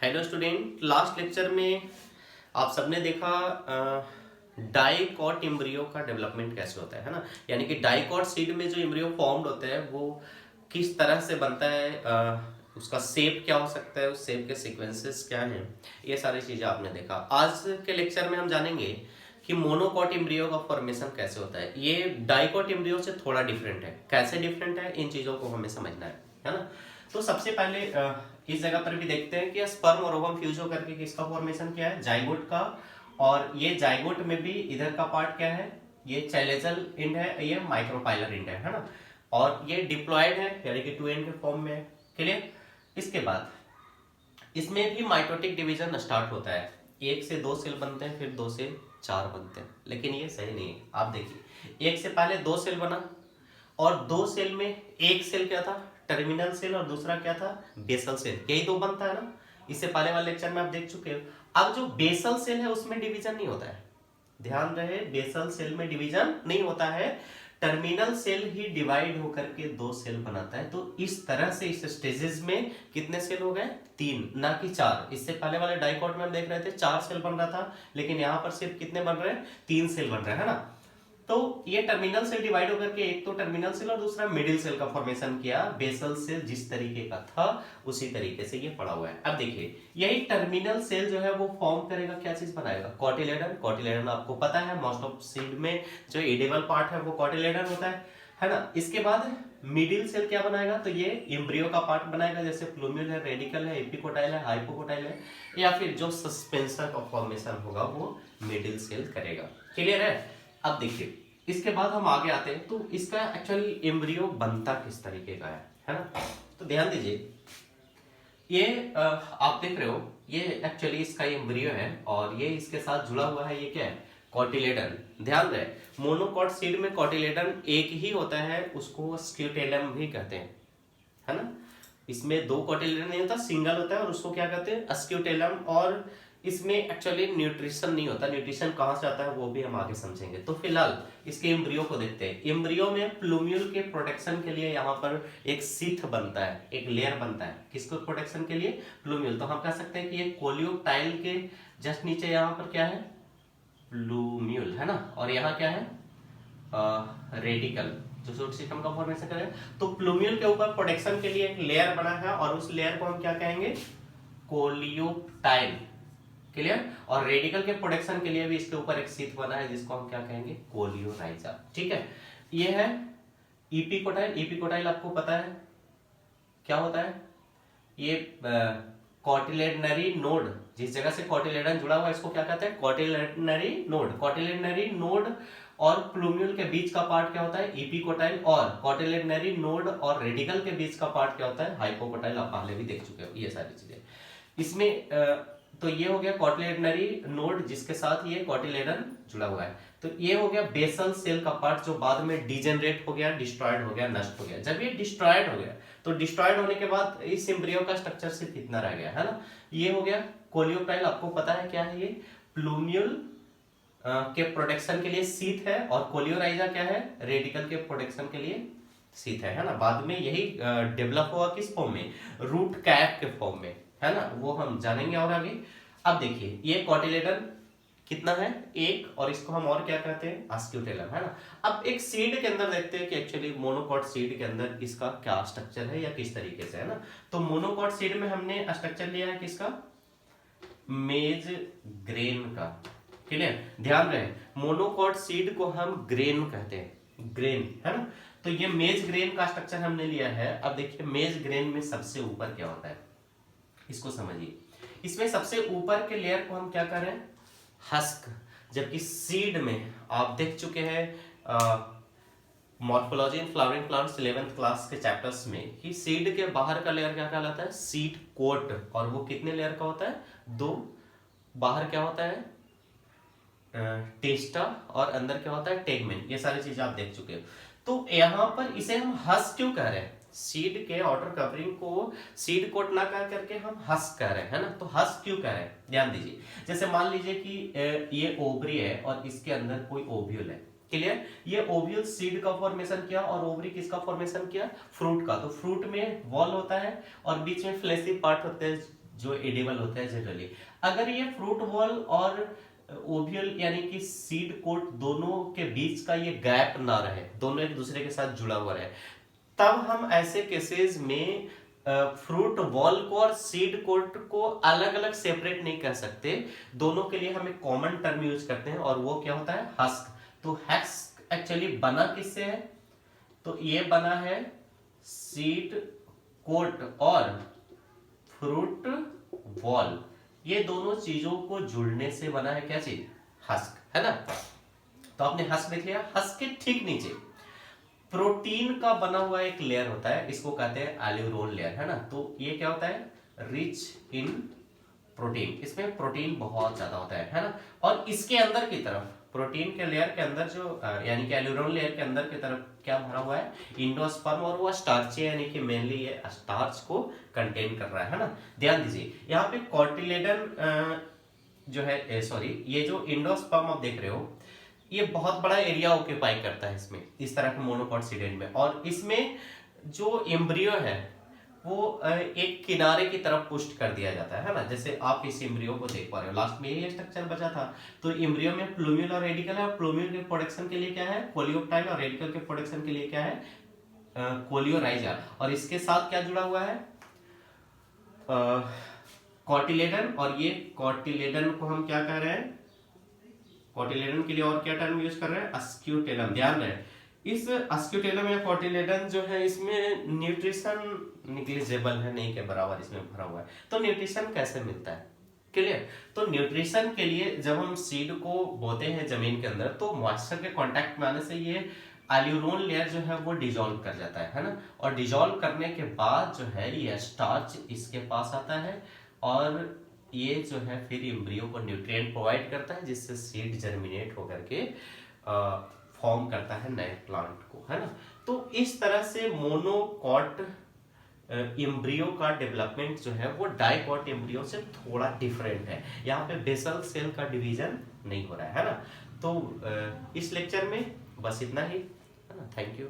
Hello student, last lecture में आप सबने देखा डाइकॉट एम्ब्रियो का डेवलपमेंट कैसे होता है ना। यानी कि डाइकॉट सीड में जो एम्ब्रियो फॉर्म्ड होता है वो किस तरह से बनता है, उसका शेप क्या हो सकता है, उस शेप के सीक्वेंसेस क्या हैं, ये सारी चीज़ें आपने देखा। आज के लेक्चर में हम जानेंगे कि मोनोकॉट एम्ब्रियो का फॉर्मेशन कैसे होता है। ये डाइकॉट एम्ब्रियो से थोड़ा डिफरेंट है। कैसे डिफरेंट है, इन चीज़ों को हमें समझना है ना। तो सबसे पहले इस जगह पर भी देखते हैं कि स्पर्म और ओवम फ्यूज होकर के किसका फॉर्मेशन क्या है, जाइगोट का। और ये जाइगोट में भी इधर का पार्ट क्या है, ये चैलेजल इंड है, ये माइक्रोपाइलर इंड है ना। और ये डिप्लॉयड है यानी कि 2n के फॉर्म में। क्लियर। इसके बाद इसमें भी माइटोटिक डिवीजन स्टार्ट होता है। 1 से 2 सेल बनते हैं, फिर 2 से 4 बनते हैं, लेकिन ये सही नहीं है। आप देखिए, 1 से पहले 2 सेल बना और 2 सेल में एक सेल क्या था, टर्मिनल सेल, और दूसरा क्या था, बेसल सेल। यही दो बनता है ना। इससे पहले वाले लेक्चर में आप देख चुके हो। अब जो बेसल सेल है उसमें डिवीजन नहीं होता है। ध्यान रहे, बेसल सेल में डिवीजन नहीं होता है। टर्मिनल सेल ही डिवाइड होकर के 2 सेल बनाता है। तो इस तरह से इस स्टेजेस में कितने सेल हो गए, 3 ना कि 4। इससे पहले वाले डाइकॉट में हम देख रहे थे 4 सेल बन रहा था, लेकिन यहाँ पर सिर्फ कितने बन रहे हैं, 3 सेल बन रहे हैं, है ना। तो ये टर्मिनल सेल डिवाइड होकर के एक तो टर्मिनल सेल और दूसरा मिडिल सेल का फॉर्मेशन किया। बेसल सेल जिस तरीके का था उसी तरीके से ये पड़ा हुआ है। अब देखिए, यही टर्मिनल सेल जो है वो फॉर्म करेगा, क्या चीज बनाएगा, कॉटिलेडन। कॉटिलेडन आपको पता है, मोस्ट ऑफ सीड में जो एडिबल पार्ट है वो कॉटिलेडन होता है ना। इसके बाद मिडिल सेल क्या बनाएगा, तो ये एम्ब्रियो का पार्ट बनाएगा, जैसे प्लूम्यूल है, रेडिकल है, एपिकोटाइल है, हाइपोकोटाइल है, या फिर जो सस्पेंसर का फॉर्मेशन होगा वो मिडिल सेल करेगा। क्लियर है। अब देखिए, इसके बाद हम आगे आते हैं, तो इसका एक्चुअली एम्ब्रियो बनता किस तरीके का है ना। तो ध्यान दीजिए, ये आप देख रहे हो, ये एक्चुअली इसका एम्ब्रियो है और ये इसके साथ जुड़ा हुआ है, ये क्या है, कॉटिलेडन। ध्यान रहे, मोनोकॉट सीड में कॉटिलेडन एक ही होता है, उसको स्क्यूटेलम भी कहते हैं, है ना। इसमें 2 कॉटिलेडन नहीं होता, सिंगल होता है, और उसको क्या कहते हैं, अस्क्यूटेलम। और इसमें एक्चुअली न्यूट्रिशन नहीं होता। न्यूट्रिशन कहाँ से आता है वो भी हम आगे समझेंगे। तो फिलहाल इसके एम्ब्रियो को देखते हैं। एम्ब्रियो में प्लूम्यूल के प्रोटेक्शन के लिए यहाँ पर एक सीथ बनता है, एक लेयर बनता है, किसको प्रोटेक्शन के लिए, प्लूम्यूल। तो हम कह सकते हैं कि ये कोलियोटाइल के जस्ट नीचे यहाँ पर क्या है, प्लूम्यूल, है ना। और यहाँ क्या है, रेडिकल, जो सूट सिस्टम का फॉर्मेशन करेगा। तो प्लूम्यूल के ऊपर प्रोटेक्शन के लिए एक लेयर बना है और उस लेयर को हम क्या कहेंगे, कोलियोटाइल। क्लियर। और रेडिकल के प्रोटेक्शन के लिए भी इसके ऊपर एक सीथ बना है, जिसको हम क्या कहेंगे, कोलियोराइजा। ठीक है। ये है इपिकोटाइल। इपिकोटाइल आपको पता है क्या होता है, ये कॉटिलेडनरी नोड, जिस जगह से कॉटिलेडन जुड़ा हुआ है इसको क्या कहते हैं, कॉटिलेडनरी नोड। कॉटिलेडनरी नोड और प्लूम्यूल के बीच का पार्ट क्या होता है, इपिकोटाइल। और कॉटिलेडनरी नोड और रेडिकल के बीच का पार्ट क्या होता है, हाइपोकोटाइल। आप पहले भी देख चुके हो ये सारी चीजें। इसमें तो ये हो गया कॉटिलेडनरी नोड, जिसके साथ ये कॉटिलेडन जुड़ा हुआ है। तो ये हो गया बेसल सेल का पार्ट, जो बाद में डिजेनरेट हो गया, डिस्ट्रॉयड हो गया, नष्ट हो गया। जब ये डिस्ट्रॉयड हो गया, तो डिस्ट्रॉयड होने के बाद इस एम्ब्रियो का स्ट्रक्चर सिर्फ इतना रह गया, है ना। ये हो गया कोलियोटाइल। आपको पता है क्या है, ये प्लूम्यूल के प्रोटेक्शन के लिए सीथ है, और कोलियोराइजा क्या है, रेडिकल के प्रोटेक्शन के लिए सीथ है ना। बाद में यही डेवलप हुआ किस फॉर्म में, रूट कैप के फॉर्म में, है ना। वो हम जानेंगे और आगे। अब देखिए, ये कॉटिलेडन कितना है, एक, और इसको हम और क्या कहते हैं, अस्क्यूटेलम, है ना। अब एक सीड के अंदर देखते हैं कि एक्चुअली मोनोकॉट सीड के अंदर इसका क्या स्ट्रक्चर है या किस तरीके से, है ना। तो मोनोकॉट सीड में हमने स्ट्रक्चर लिया है किसका, मेज ग्रेन का। क्लियर। ध्यान रहे, मोनोकॉट सीड को हम ग्रेन कहते हैं, ग्रेन, है ना। तो ये मेज ग्रेन का स्ट्रक्चर हमने लिया है। अब देखिए, मेज ग्रेन में सबसे ऊपर क्या होता है, इसको समझिए। इसमें सबसे ऊपर के लेयर को हम क्या कर रहे हैं, हस्क। जबकि सीड में आप देख चुके हैं morphology in flowering plants 11th class के चैप्टर्स में, कि सीड के बाहर का लेयर क्या कहलाता है, सीड कोट। और वो कितने लेयर का होता है, 2। बाहर क्या होता है, टेस्टा, और अंदर क्या होता है, टेगमेन। ये सारी चीजें आप देख चुके हो। तो यहाँ पर इसे हम हस्क क्यों कह रहे हैं, सीड के आउटर कवरिंग को सीड कोट ना कह करके हम हस्क कह रहे हैं, है ना। तो हस्क क्यों कह रहे हैं, ध्यान दीजिए। जैसे मान लीजिए कि ये ओवरी है और इसके अंदर कोई ओव्यूल है। क्लियर। ये ओव्यूल सीड का फॉर्मेशन किया और ओवरी किसका फॉर्मेशन किया, फ्रूट का। तो फ्रूट में वॉल होता है और बीच में फ्लैशी पार्ट होते हैं, जो एडिबल होते हैं जनरली। अगर ये फ्रूट वॉल और ओव्यूल यानी कि सीड कोट दोनों के बीच का ये गैप ना रहे, दोनों एक दूसरे के साथ जुड़ा हुआ रहे, तब हम ऐसे केसेस में फ्रूट वॉल को और सीड कोट को अलग अलग सेपरेट नहीं कर सकते। दोनों के लिए हम एक कॉमन टर्म यूज करते हैं और वो क्या होता है, हस्क। तो हस्क एक्चुअली बना किससे है, तो ये बना है सीड कोट और फ्रूट वॉल, ये दोनों चीजों को जुड़ने से बना है क्या चीज, हस्क, है ना। तो आपने हस्क देख लिया। हस्क के ठीक नीचे प्रोटीन का बना हुआ एक लेयर होता है, इसको कहते हैं एल्यूरोन लेयर, है ना। तो ये क्या होता है, रिच इन प्रोटीन, इसमें प्रोटीन बहुत ज्यादा होता है ना। और इसके अंदर की तरफ प्रोटीन के लेयर के अंदर जो यानी कि एल्यूरोन लेयर के अंदर की तरफ क्या भरा हुआ है, इंडोस्पर्म, और वो स्टार्च है, यानी कि मेनली ये स्टार्च को कंटेन कर रहा है ना। ध्यान दीजिए यहाँ पे कॉटिलेडन जो है, सॉरी, ये जो इंडोस्पर्म आप देख रहे हो, ये बहुत बड़ा एरिया ऑक्यूपाई करता है इसमें, इस तरह के मोनोकॉट सीडेड में। और इसमें जो एम्ब्रियो है वो एक किनारे की तरफ पुष्ट कर दिया जाता है ना। जैसे आप इस एम्ब्रियो को देख पा रहे हो, लास्ट में ये स्ट्रक्चर बचा था। तो एम्ब्रियो में प्लूम्यूल और रेडिकल है, और प्लूम्यूल के प्रोडक्शन के लिए क्या है, कोलियोप्टाइल, और रेडिकल के प्रोडक्शन के लिए क्या है, कोलियोराइजा। और इसके साथ क्या जुड़ा हुआ है, कॉटिलेडन। और ये कॉटिलेडन को हम क्या कह रहे हैं, कॉटिलेडन के लिए और क्या टर्म यूज कर रहे हैं, अस्क्यूटेलम। ध्यान रहे, इस अस्क्यूटेलम या कॉटिलेडन जो है, इसमें न्यूट्रिशन निग्लिजिबल है, नहीं के बराबर इसमें भरा हुआ है। तो न्यूट्रिशन कैसे मिलता है, क्लियर। तो न्यूट्रिशन के लिए जब हम सीड को बोते हैं जमीन के अंदर, तो मॉइस्चर के कांटेक्ट में आने से ये एल्यूरोन लेयर जो है वो डिजोल्व कर जाता है ना। और डिजोल्व करने के बाद जो है ये स्टार्च इसके पास आता है, और ये जो है फिर एम्ब्रियो को न्यूट्रिएंट प्रोवाइड करता है, जिससे सीड जर्मिनेट होकर के फॉर्म करता है नए प्लांट को, है ना। तो इस तरह से मोनोकॉट एम्ब्रियो का डेवलपमेंट जो है वो डाइकॉट एम्ब्रियो से थोड़ा डिफरेंट है। यहाँ पे बेसल सेल का डिवीजन नहीं हो रहा है ना। तो इस लेक्चर में बस इतना ही, है ना। Thank you.